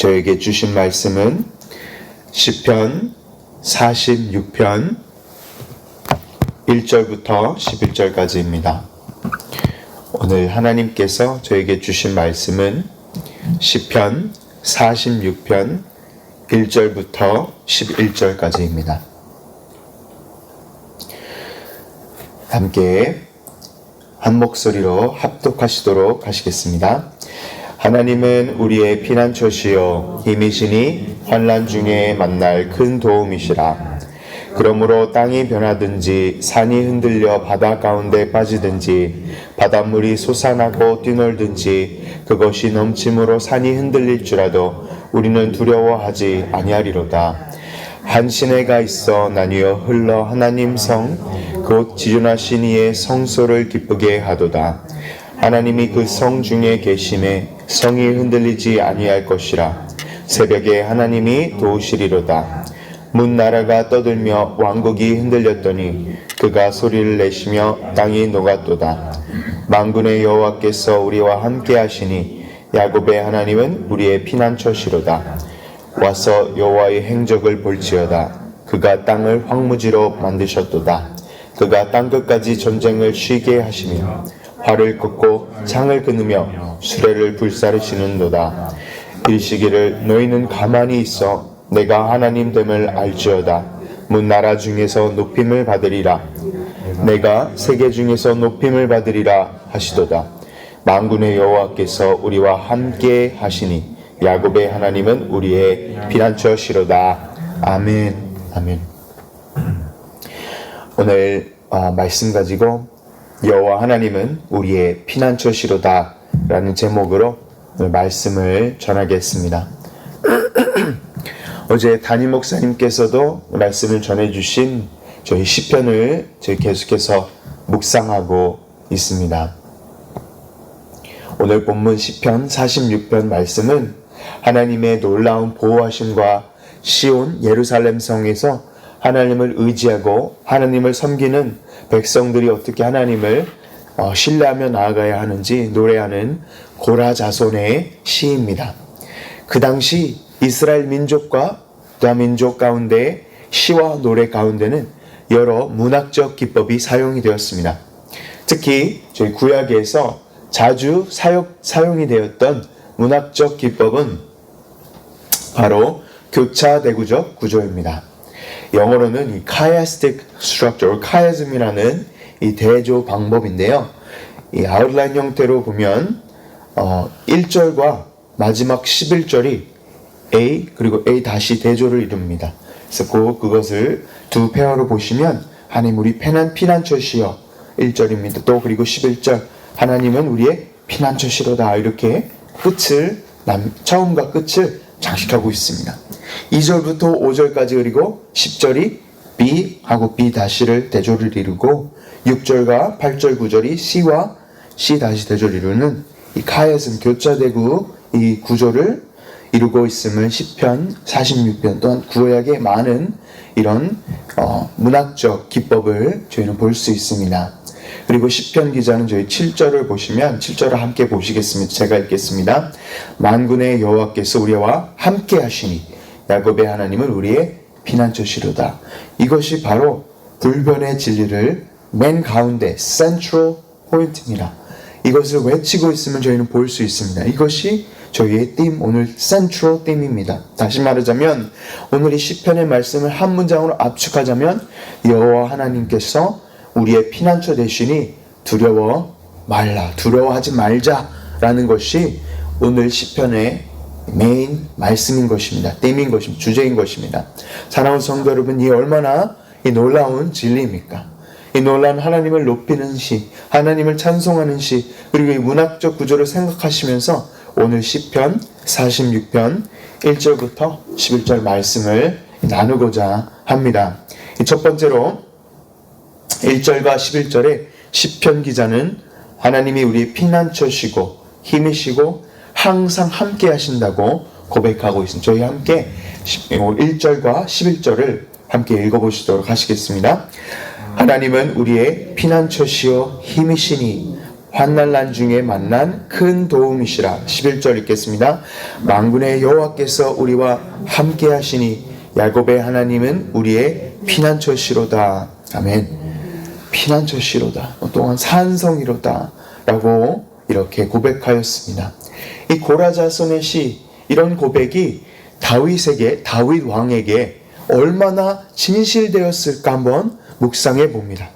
저에게 주신 말씀은 시편 46편 1절부터 11절까지입니다. 오늘 하나님께서 저에게 주신 말씀은 시편 46편 1절부터 11절까지입니다. 함께 한 목소리로 합독하시도록 하시겠습니다. 하나님은 우리의 피난처시요 힘이시니 환난 중에 만날 큰 도움이시라. 그러므로 땅이 변하든지 산이 흔들려 바다 가운데 빠지든지 바닷물이 솟아나고 뛰놀든지 그것이 넘침으로 산이 흔들릴지라도 우리는 두려워하지 아니하리로다. 한 시내가 있어 나뉘어 흘러 하나님 성 곧 지존하신 이의 성소를 기쁘게 하도다. 하나님이 그 성 중에 계심에 성이 흔들리지 아니할 것이라. 새벽에 하나님이 도우시리로다. 문 나라가 떠들며 왕국이 흔들렸더니 그가 소리를 내시며 땅이 녹았도다. 만군의 여호와께서 우리와 함께 하시니 야곱의 하나님은 우리의 피난처시로다. 와서 여호와의 행적을 볼지어다. 그가 땅을 황무지로 만드셨도다. 그가 땅끝까지 전쟁을 쉬게 하시며 활을 긋고 창을 끊으며 수레를 불사르시는도다. 일시기를 너희는 가만히 있어 내가 하나님됨을 알지어다. 문 나라 중에서 높임을 받으리라. 내가 세계 중에서 높임을 받으리라 하시도다. 만군의 여호와께서 우리와 함께 하시니 야곱의 하나님은 우리의 피난처시로다. 아멘. 아멘. 오늘 말씀 가지고 여호와 하나님은 우리의 피난처시로다 라는 제목으로 오늘 말씀을 전하겠습니다. 어제 담임 목사님께서도 말씀을 전해주신 저희 시편을 저희 계속해서 묵상하고 있습니다. 오늘 본문 시편 46편 말씀은 하나님의 놀라운 보호하심과 시온 예루살렘 성에서 하나님을 의지하고 하나님을 섬기는 백성들이 어떻게 하나님을 신뢰하며 나아가야 하는지 노래하는 고라 자손의 시입니다. 그 당시 이스라엘 민족과 유다 민족 가운데 시와 노래 가운데는 여러 문학적 기법이 사용이 되었습니다. 특히 저희 구약에서 자주 사용이 되었던 문학적 기법은 바로 교차대구적 구조입니다. 영어로는 이 chiastic structure, chiasm이라는 이 대조 방법인데요. 이 아웃라인 형태로 보면 1절과 마지막 11절이 A 그리고 A 다시 대조를 이룹니다. 그래서 그것을 두 페어로 보시면 하나님 우리 피난처시여 1절입니다. 또 그리고 11절 하나님은 우리의 피난처시로다. 이렇게 처음과 끝을 장식하고 있습니다. 2절부터 5절까지 그리고 10절이 B하고 B 다시를 대조를 이루고 6절과 8절 9절이 C와 C 다시 대조를 이루는 이 카야즘 교차대구 이 구조를 이루고 있음을 시편 46편 또한 구약의 많은 이런 문학적 기법을 저희는 볼 수 있습니다. 그리고 시편 기자는 저희 7절을 보시면 7절을 함께 보시겠습니다. 제가 읽겠습니다. 만군의 여호와께서 우리와 함께 하시니 야곱의 하나님은 우리의 피난처시로다. 이것이 바로 불변의 진리를 맨 가운데 센트럴 포인트입니다. 이것을 외치고 있으면 저희는 볼 수 있습니다. 이것이 저희의 오늘 센트럴 띠입니다. 다시 말하자면 오늘 이 시편의 말씀을 한 문장으로 압축하자면 여호와 하나님께서 우리의 피난처 되시니 두려워하지 말자라는 것이 오늘 시편의 메인 말씀인 것입니다. 띠인 것입니다. 주제인 것입니다. 사랑하는 성도 여러분, 이 얼마나 이 놀라운 진리입니까? 이 놀라운 하나님을 높이는 시, 하나님을 찬송하는 시, 그리고 이 문학적 구조를 생각하시면서 오늘 시편 46편 1절부터 11절 말씀을 나누고자 합니다. 첫 번째로 1절과 11절에 시편 기자는 하나님이 우리의 피난처시고 힘이시고 항상 함께 하신다고 고백하고 있습니다. 저희 함께 1절과 11절을 함께 읽어보시도록 하시겠습니다. 하나님은 우리의 피난처시요 힘이시니 환난난 중에 만난 큰 도움이시라. 11절 읽겠습니다. 만군의 여호와께서 우리와 함께 하시니 야곱의 하나님은 우리의 피난처시로다. 아멘. 피난처시로다. 또한 산성이로다. 라고 이렇게 고백하였습니다. 이 고라자손의 시, 이런 고백이 다윗 왕에게 얼마나 진실되었을까 한번 묵상해 봅니다.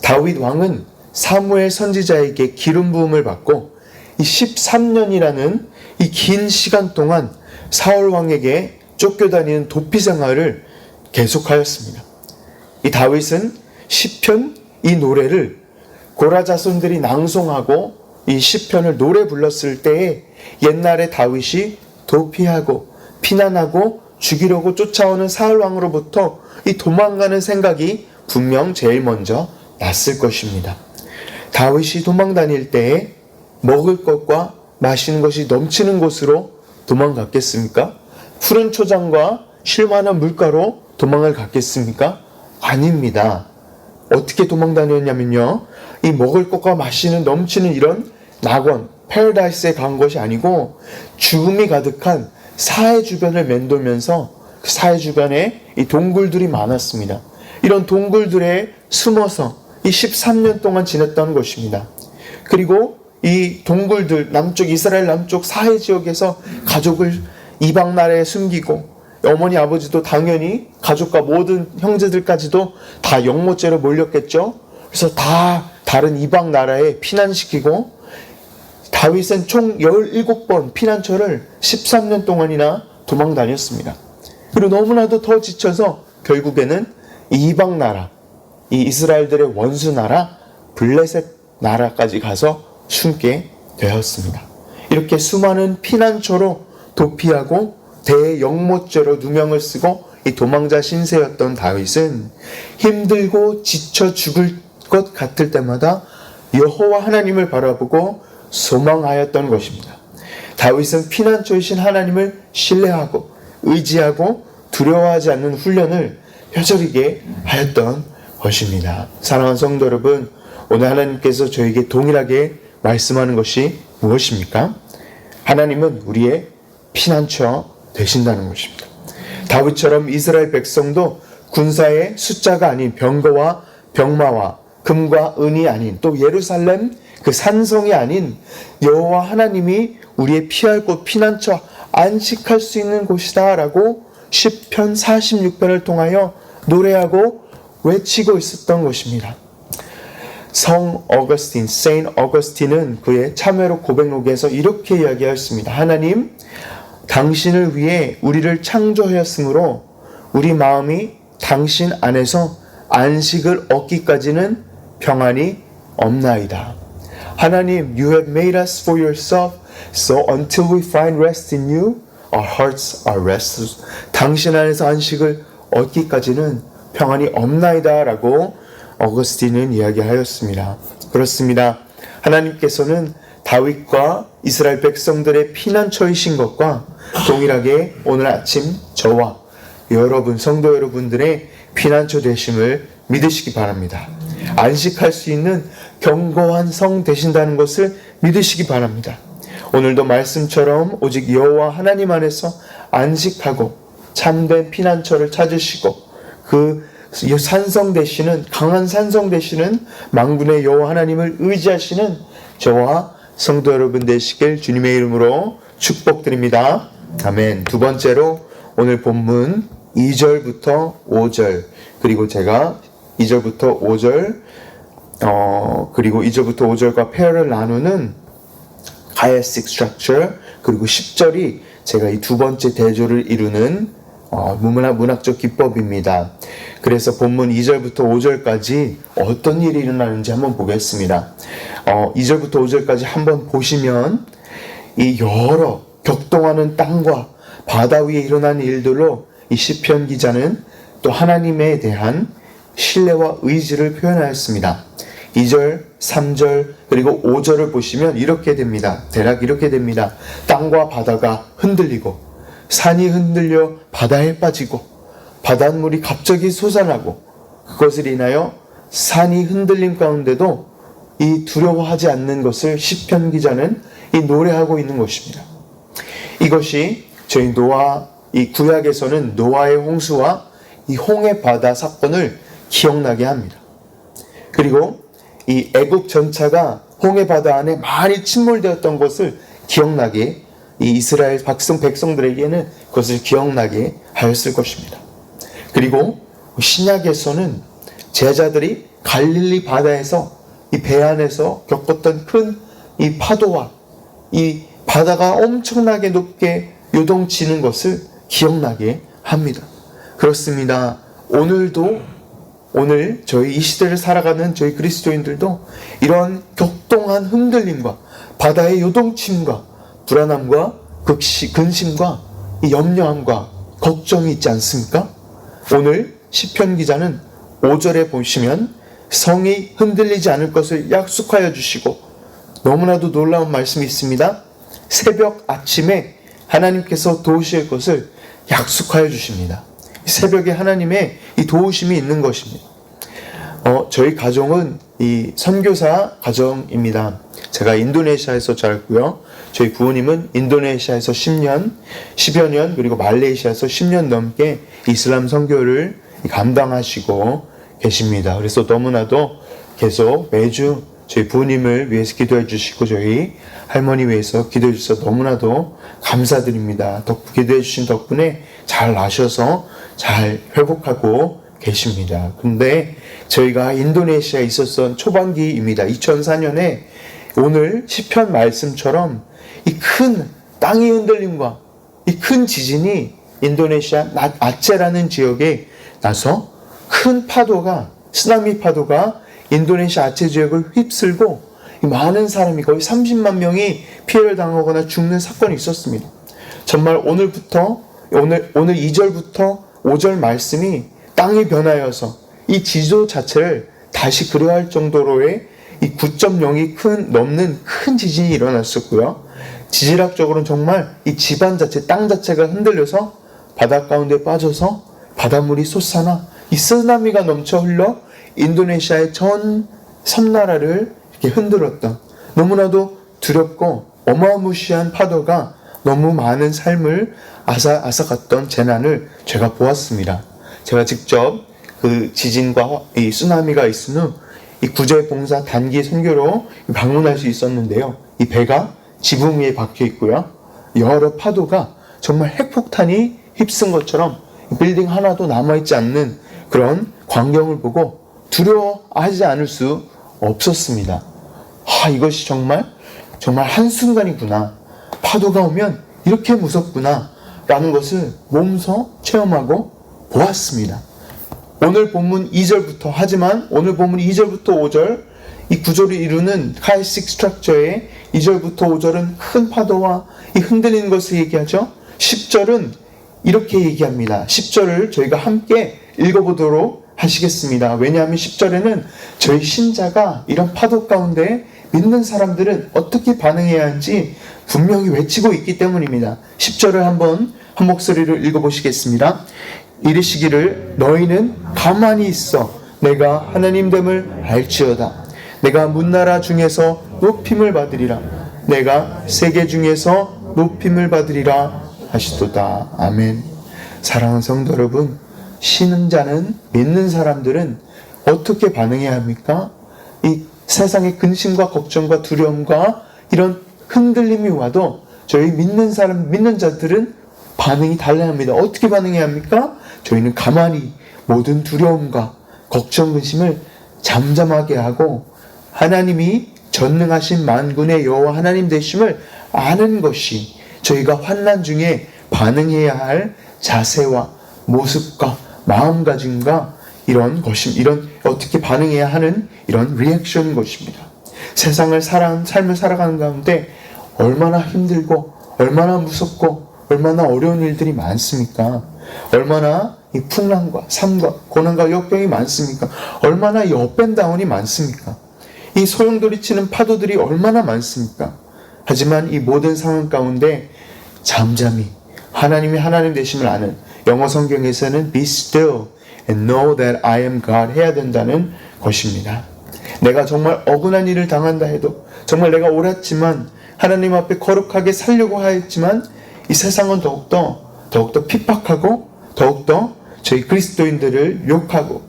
다윗 왕은 사무엘 선지자에게 기름 부음을 받고 이 13년이라는 이 긴 시간 동안 사울 왕에게 쫓겨다니는 도피 생활을 계속하였습니다. 이 다윗은 시편 이 노래를 고라 자손들이 낭송하고 이 시편을 노래 불렀을 때에 옛날에 다윗이 도피하고 피난하고 죽이려고 쫓아오는 사울 왕으로부터 이 도망가는 생각이 분명 제일 먼저 났을 것입니다. 다윗이 도망 다닐 때에 먹을 것과 마시는 것이 넘치는 곳으로 도망갔겠습니까? 푸른 초장과 쉴만한 물가로 도망을 갔겠습니까? 아닙니다. 어떻게 도망 다녔냐면요, 이 먹을 것과 마시는 넘치는 이런 낙원, 패러다이스에 간 것이 아니고 죽음이 가득한 사해 주변을 맴돌면서 그 사해 주변에 이 동굴들이 많았습니다. 이런 동굴들에 숨어서 이 13년 동안 지냈던 것입니다. 그리고 이 동굴들, 이스라엘 남쪽 사해 지역에서 가족을 이방 나라에 숨기고, 어머니 아버지도 당연히 가족과 모든 형제들까지도 다 영모죄로 몰렸겠죠. 그래서 다 다른 이방 나라에 피난시키고, 다윗은 총 17번 피난처를 13년 동안이나 도망 다녔습니다. 그리고 너무나도 더 지쳐서 결국에는 이 이방 나라, 이 이스라엘들의 원수 나라 블레셋 나라까지 가서 숨게 되었습니다. 이렇게 수많은 피난처로 도피하고 대영모죄로 누명을 쓰고 이 도망자 신세였던 다윗은 힘들고 지쳐 죽을 것 같을 때마다 여호와 하나님을 바라보고 소망하였던 것입니다. 다윗은 피난처이신 하나님을 신뢰하고 의지하고 두려워하지 않는 훈련을 뼈저리게 하였던 것입니다. 사랑하는 성도 여러분, 오늘 하나님께서 저에게 동일하게 말씀하는 것이 무엇입니까? 하나님은 우리의 피난처 되신다는 것입니다. 다윗처럼 이스라엘 백성도 군사의 숫자가 아닌 병거와 병마와 금과 은이 아닌, 또 예루살렘 그 산성이 아닌 여호와 하나님이 우리의 피할 곳, 피난처, 안식할 수 있는 곳이다 라고 시편 46편을 통하여 노래하고 외치고 있었던 것입니다. 세인트 어거스틴은 그의 참회록 고백록에서 이렇게 이야기하였습니다. 하나님, 당신을 위해 우리를 창조하였으므로 우리 마음이 당신 안에서 안식을 얻기까지는 평안이 없나이다. 하나님, you have made us for yourself, so until we find rest in you, our hearts are restless. 당신 안에서 안식을 얻기까지는 평안이 없나이다 라고 어거스틴은 이야기하였습니다. 그렇습니다. 하나님께서는 다윗과 이스라엘 백성들의 피난처이신 것과 동일하게 오늘 아침 저와 여러분, 성도 여러분들의 피난처 되심을 믿으시기 바랍니다. 안식할 수 있는 견고한 성 되신다는 것을 믿으시기 바랍니다. 오늘도 말씀처럼 오직 여호와 하나님 안에서 안식하고 참된 피난처를 찾으시고 그 산성 되시는, 강한 산성 되시는 만군의 여호와 하나님을 의지하시는 저와 성도 여러분 되시길 주님의 이름으로 축복드립니다. 아멘. 두 번째로 오늘 본문 2절부터 5절, 그리고 제가 2절부터 5절 그리고 2절부터 5절과 페어를 나누는 chiastic structure, 그리고 10절이 제가 이 두 번째 대조를 이루는 문학적 기법입니다. 그래서 본문 2절부터 5절까지 어떤 일이 일어나는지 한번 보겠습니다. 2절부터 5절까지 한번 보시면 이 여러 격동하는 땅과 바다 위에 일어난 일들로 이 시편 기자는 또 하나님에 대한 신뢰와 의지를 표현하였습니다. 2절, 3절, 그리고 5절을 보시면 이렇게 됩니다. 대략 이렇게 됩니다. 땅과 바다가 흔들리고, 산이 흔들려 바다에 빠지고, 바닷물이 갑자기 솟아나고, 그것을 인하여 산이 흔들림 가운데도 이 두려워하지 않는 것을 시편 기자는 이 노래하고 있는 것입니다. 이것이 저희 이 구약에서는 노아의 홍수와 이 홍해 바다 사건을 기억나게 합니다. 그리고 이 애국 전차가 홍해 바다 안에 많이 침몰되었던 것을 기억나게, 이 이스라엘 백성들에게는 그것을 기억나게 하였을 것입니다. 그리고 신약에서는 제자들이 갈릴리 바다에서 이 배 안에서 겪었던 큰 이 파도와 이 바다가 엄청나게 높게 요동치는 것을 기억나게 합니다. 그렇습니다. 오늘 저희 이 시대를 살아가는 저희 그리스도인들도 이런 격동한 흔들림과 바다의 요동침과 불안함과 근심과 이 염려함과 걱정이 있지 않습니까? 오늘 시편 기자는 5절에 보시면 성이 흔들리지 않을 것을 약속하여 주시고, 너무나도 놀라운 말씀이 있습니다. 새벽 아침에 하나님께서 도우실 것을 약속하여 주십니다. 새벽에 하나님의 이 도우심이 있는 것입니다. 저희 가정은 이 선교사 가정입니다. 제가 인도네시아에서 자랐고요. 저희 부모님은 인도네시아에서 10여 년, 그리고 말레이시아에서 10년 넘게 이슬람 선교를 감당하시고 계십니다. 그래서 너무나도 계속 매주 저희 부모님을 위해서 기도해 주시고 저희 할머니 위해서 기도해 주셔서 너무나도 감사드립니다. 기도해 주신 덕분에 잘 나셔서 잘 회복하고 계십니다. 근데 저희가 인도네시아에 있었던 초반기입니다. 2004년에 오늘 시편 말씀처럼 이 큰 땅의 흔들림과 이 큰 지진이 인도네시아 아체라는 지역에 나서 큰 파도가, 쓰나미 파도가 인도네시아 아체 지역을 휩쓸고 많은 사람이, 거의 30만 명이 피해를 당하거나 죽는 사건이 있었습니다. 정말 오늘 2절부터 5절 말씀이 땅이 변하여서 이 지도 자체를 다시 그려할 정도로의 이 9.0이 넘는 큰 지진이 일어났었고요. 지질학적으로는 정말 이 집안 자체, 땅 자체가 흔들려서 바다 가운데 빠져서 바닷물이 솟아나 이 쓰나미가 넘쳐 흘러 인도네시아의 전 섬나라를 이렇게 흔들었던, 너무나도 두렵고 어마무시한 파도가 너무 많은 삶을 앗아갔던 재난을 제가 보았습니다. 제가 직접 그 지진과 이 쓰나미가 있은 후 이 구제봉사 단기 선교로 방문할 수 있었는데요. 이 배가 지붕 위에 박혀 있고요. 여러 파도가 정말 핵폭탄이 휩쓴 것처럼 빌딩 하나도 남아있지 않는 그런 광경을 보고 두려워하지 않을 수 없었습니다. 이것이 정말 한순간이구나. 파도가 오면 이렇게 무섭구나. 라는 것을 몸소 체험하고 보았습니다. 오늘 본문 2절부터, 하지만 오늘 본문 2절부터 5절, 이 구절을 이루는 카이식 스트럭처의 2절부터 5절은 큰 파도와 이 흔들리는 것을 얘기하죠. 10절은 이렇게 얘기합니다. 10절을 저희가 함께 읽어보도록 하시겠습니다. 왜냐하면 10절에는 저희 신자가 이런 파도 가운데 믿는 사람들은 어떻게 반응해야 하는지 분명히 외치고 있기 때문입니다. 10절을 한 목소리로 읽어보시겠습니다. 이르시기를 너희는 가만히 있어 내가 하나님됨을 알지어다. 내가 문나라 중에서 높임을 받으리라. 내가 세계 중에서 높임을 받으리라 하시도다. 아멘. 사랑하는 성도 여러분, 신자는, 믿는 사람들은 어떻게 반응해야 합니까? 이 세상의 근심과 걱정과 두려움과 이런 흔들림이 와도 저희 믿는 자들은 반응이 달라야 합니다. 어떻게 반응해야 합니까? 저희는 가만히 모든 두려움과 걱정, 근심을 잠잠하게 하고 하나님이 전능하신 만군의 여호와 하나님 되심을 아는 것이 저희가 환난 중에 반응해야 할 자세와 모습과 마음가짐과 이런 어떻게 반응해야 하는 이런 리액션인 것입니다. 삶을 살아가는 가운데 얼마나 힘들고 얼마나 무섭고 얼마나 어려운 일들이 많습니까? 얼마나 이 풍랑과 삶과 고난과 역병이 많습니까? 얼마나 이 업앤다운이 많습니까? 이 소용돌이치는 파도들이 얼마나 많습니까? 하지만 이 모든 상황 가운데 잠잠히 하나님이 하나님 되심을 아는, 영어 성경에서는 be still and know that I am God 해야 된다는 것입니다. 내가 정말 억울한 일을 당한다 해도, 정말 내가 옳았지만 하나님 앞에 거룩하게 살려고 하였지만 이 세상은 더욱더 핍박하고 더욱더 저희 그리스도인들을 욕하고,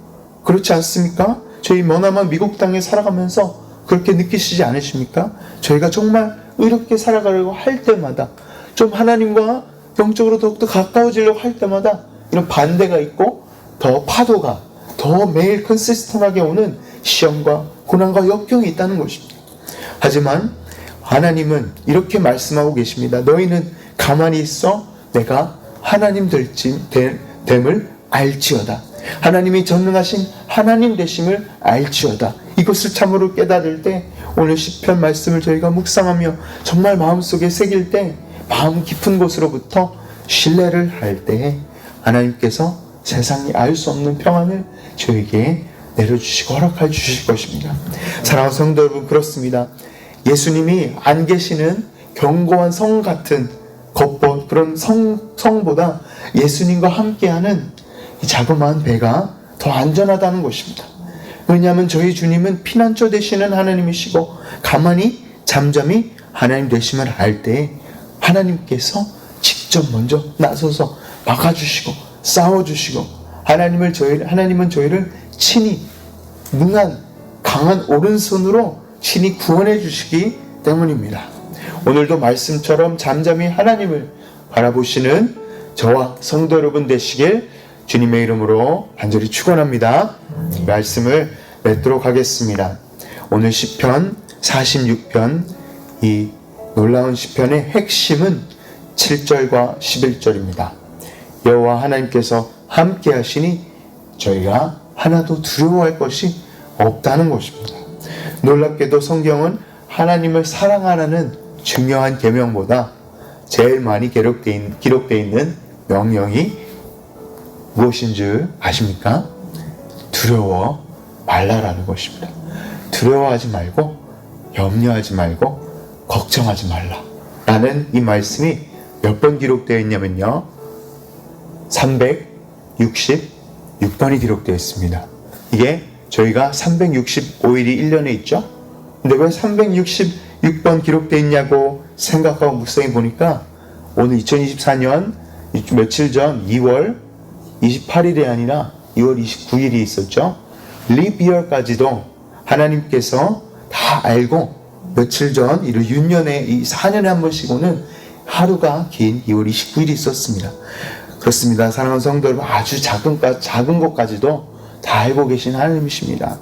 그렇지 않습니까? 저희 머나먼 미국 땅에 살아가면서 그렇게 느끼시지 않으십니까? 저희가 정말 의롭게 살아가려고 할 때마다, 좀 하나님과 영적으로 더욱더 가까워지려고 할 때마다 이런 반대가 있고, 더 파도가 더 매일 컨시스턴하게 오는 시험과 고난과 역경이 있다는 것입니다. 하지만 하나님은 이렇게 말씀하고 계십니다. 너희는 가만히 있어 내가 하나님 됨을 알지어다. 하나님이 전능하신 하나님 되심을 알지어다. 이것을 참으로 깨달을 때, 오늘 시편 말씀을 저희가 묵상하며 정말 마음속에 새길 때, 마음 깊은 곳으로부터 신뢰를 할 때 하나님께서 세상이 알 수 없는 평안을 저에게 내려주시고 허락해 주실 것입니다. 사랑하는 성도 여러분, 그렇습니다. 예수님이 안 계시는 견고한 성 같은 겉보 그런 성보다 예수님과 함께하는 이 자그마한 배가 더 안전하다는 것입니다. 왜냐하면 저희 주님은 피난처 되시는 하나님이시고, 가만히 잠잠히 하나님 되심을 알 때 하나님께서 직접 먼저 나서서 막아주시고 싸워주시고, 하나님은 저희를 친히 능한 강한 오른손으로 친히 구원해 주시기 때문입니다. 오늘도 말씀처럼 잠잠히 하나님을 바라보시는 저와 성도 여러분 되시길 주님의 이름으로 간절히 축원합니다. 말씀을 맺도록 하겠습니다. 오늘 시편 46편, 이 놀라운 시편의 핵심은 7절과 11절입니다. 여호와 하나님께서 함께 하시니 저희가 하나도 두려워할 것이 없다는 것입니다. 놀랍게도 성경은 하나님을 사랑하라는 중요한 계명보다 제일 많이 기록되어 있는 명령이 무엇인 줄 아십니까? 두려워 말라라는 것입니다. 두려워하지 말고, 염려하지 말고, 걱정하지 말라 라는 이 말씀이 몇 번 기록되어 있냐면요, 366번이 기록되어 있습니다. 이게 저희가 365일이 1년에 있죠? 근데 왜 366번 기록되어 있냐고 생각하고 묵상해 보니까, 오늘 2024년 며칠 전 2월 28일이 아니라 2월 29일이 있었죠. Leap Year까지도 하나님께서 다 알고, 며칠 전 이 윤년에, 이 4년에 한 번씩 오는 하루가 긴 2월 29일이 있었습니다. 그렇습니다. 사랑하는 성도 여러분, 아주 작은 것까지도 다 알고 계신 하나님이십니다.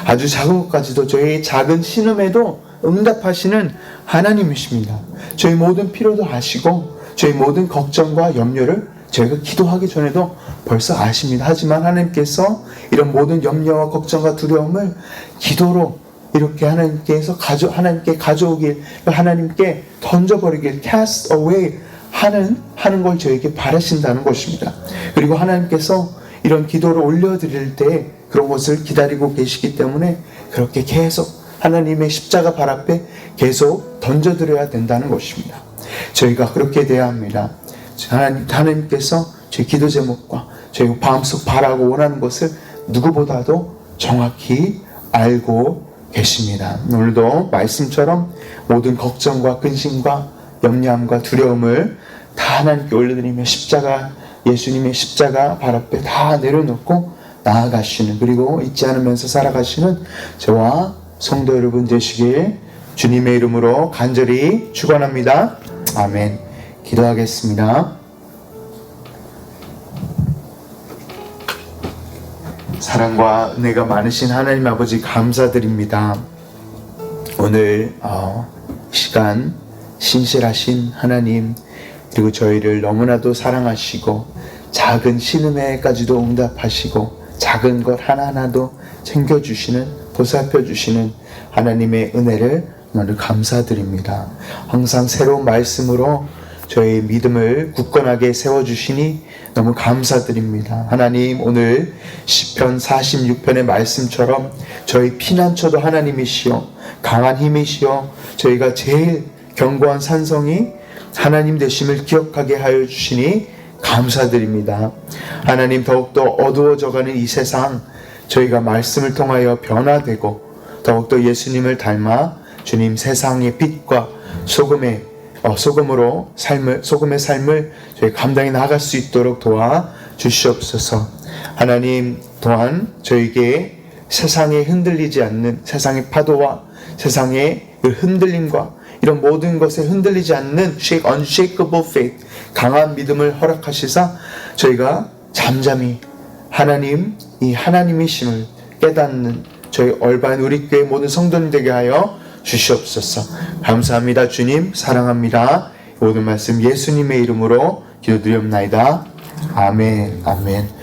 아주 작은 것까지도 저희의 작은 신음에도 응답하시는 하나님이십니다. 저희 모든 필요도 아시고, 저희 모든 걱정과 염려를 저희가 기도하기 전에도 벌써 아십니다. 하지만 하나님께서 이런 모든 염려와 걱정과 두려움을 기도로 이렇게 하나님께 가져오길, 하나님께 던져버리길, cast away 하는 걸 저에게 바라신다는 것입니다. 그리고 하나님께서 이런 기도를 올려드릴 때 그런 것을 기다리고 계시기 때문에 그렇게 계속 하나님의 십자가 발 앞에 계속 던져드려야 된다는 것입니다. 저희가 그렇게 돼야 합니다. 하나님께서 제 기도 제목과 저희 마음속 바라고 원하는 것을 누구보다도 정확히 알고 계십니다. 오늘도 말씀처럼 모든 걱정과 근심과 염려함과 두려움을 다 하나님께 올려드리며 예수님의 십자가 발 앞에 다 내려놓고 나아가시는, 그리고 잊지 않으면서 살아가시는 저와 성도 여러분 되시길 주님의 이름으로 간절히 축원합니다. 아멘. 기도하겠습니다. 사랑과 은혜가 많으신 하나님 아버지, 감사드립니다. 오늘 시간 신실하신 하나님, 그리고 저희를 너무나도 사랑하시고 작은 신음에까지도 응답하시고 작은 것 하나하나도 챙겨주시는, 보살펴주시는 하나님의 은혜를 너무 감사드립니다. 항상 새로운 말씀으로 저희 믿음을 굳건하게 세워주시니 너무 감사드립니다. 하나님, 오늘 시편 46편의 말씀처럼 저희 피난처도 하나님이시여, 강한 힘이시여, 저희가 제일 견고한 산성이 하나님 되심을 기억하게 하여 주시니 감사드립니다. 하나님, 더욱더 어두워져가는 이 세상, 저희가 말씀을 통하여 변화되고 더욱더 예수님을 닮아 주님 세상의 빛과 소금의 삶을 저희 감당해 나갈 수 있도록 도와 주시옵소서. 하나님 또한 저에게 세상에 흔들리지 않는 세상의 파도와 세상의 그 흔들림과 이런 모든 것에 흔들리지 않는 unshakable faith, 강한 믿음을 허락하시사 저희가 잠잠히 이 하나님이심을 깨닫는 저희 얼반 우리 교회 모든 성도님 되게 하여 주시옵소서. 감사합니다. 주님 사랑합니다. 모든 말씀 예수님의 이름으로 기도드리옵나이다. 아멘. 아멘.